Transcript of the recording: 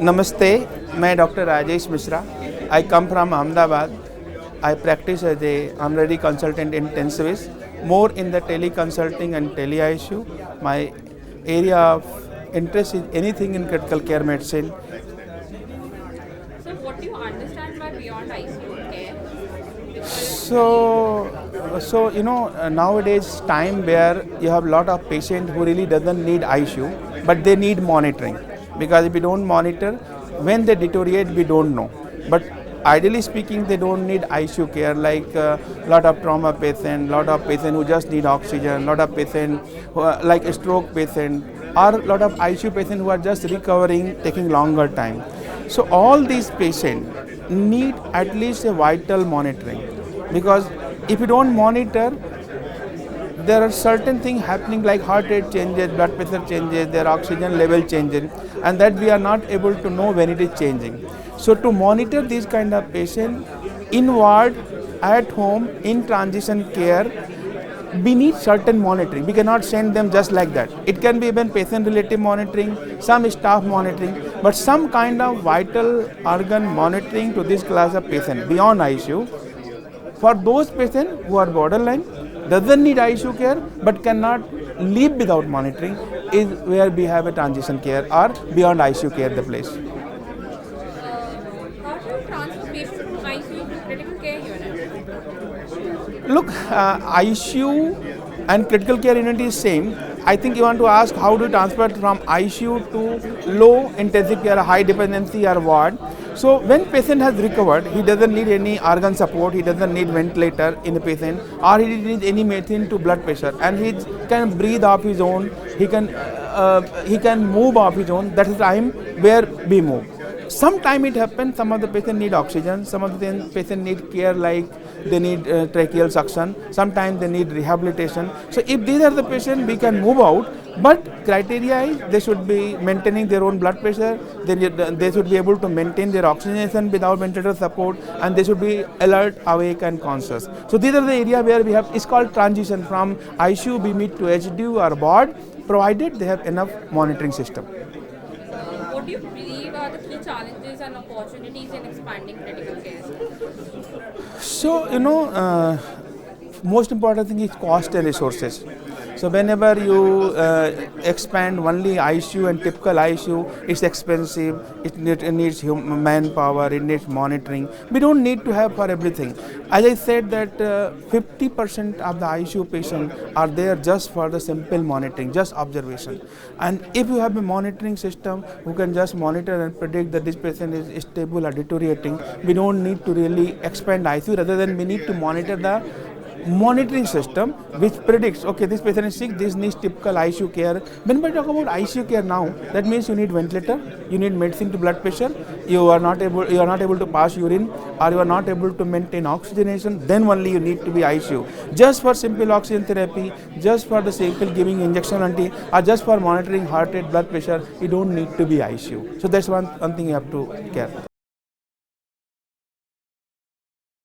नमस्ते, मैं doctor Rajesh Mishra. I come from Ahmedabad. I practice as a honorary consultant intensivist, more in the teleconsulting and tele-ICU. My area of interest is anything in critical care medicine. So, what do you understand by beyond ICU care? Nowadays time where you have a lot of patient who really doesn't need ICU, but they need monitoring, because if we don't monitor, when they deteriorate we don't know. But ideally speaking, they don't need ICU care, like lot of trauma patient, lot of patient who just need oxygen, lot of patient who are like a stroke patient, or lot of ICU patient who are just recovering, taking longer time. So all these patients need at least a vital monitoring, because if you don't monitor, there are certain things happening like heart rate changes, blood pressure changes, their oxygen level changes, and that we are not able to know when it is changing. So to monitor these kind of patients in ward, at home, in transition care, we need certain monitoring. We cannot send them just like that. It can be even patient related monitoring, some staff monitoring, but some kind of vital organ monitoring to this class of patient beyond ICU. For those patients who are borderline, doesn't need ICU care but cannot live without monitoring, is where we have a transition care or beyond ICU care the place. How do you transfer patients from ICU to critical care unit? Look, ICU and critical care unit is same. I think you want to ask how to transfer from ICU to low intensive care, high dependency or ward. So when patient has recovered, he doesn't need any organ support, he doesn't need ventilator in the patient, or he needs any medicine to blood pressure, and he can breathe off his own, he can move off his own. That is time where we move. Sometime it happens, some of the patients need oxygen, some of the patients need care like they need tracheal suction, sometimes they need rehabilitation. So if these are the patients, we can move out, but criteria is they should be maintaining their own blood pressure, they should be able to maintain their oxygenation without ventilator support, and they should be alert, awake and conscious. So these are the area where we have, it's called transition from ICU we meet to HDU or ward, provided they have enough monitoring system. What do you believe are the key challenges and opportunities in expanding critical care? So, most important thing is cost and resources. So whenever you expand only ICU and typical ICU, it's expensive, it needs manpower, it needs monitoring. We don't need to have for everything. As I said that 50% of the ICU patients are there just for the simple monitoring, just observation. And if you have a monitoring system who can just monitor and predict that this patient is stable or deteriorating, we don't need to really expand ICU, rather than we need to monitor the monitoring system which predicts, okay, this patient is sick, this needs typical ICU care. When we talk about ICU care now, that means you need ventilator, you need medicine to blood pressure, you are not able to pass urine, or you are not able to maintain oxygenation, then only you need to be ICU. Just for simple oxygen therapy, just for the simple giving injection or just for monitoring heart rate, blood pressure, you don't need to be ICU. So that's one thing you have to care.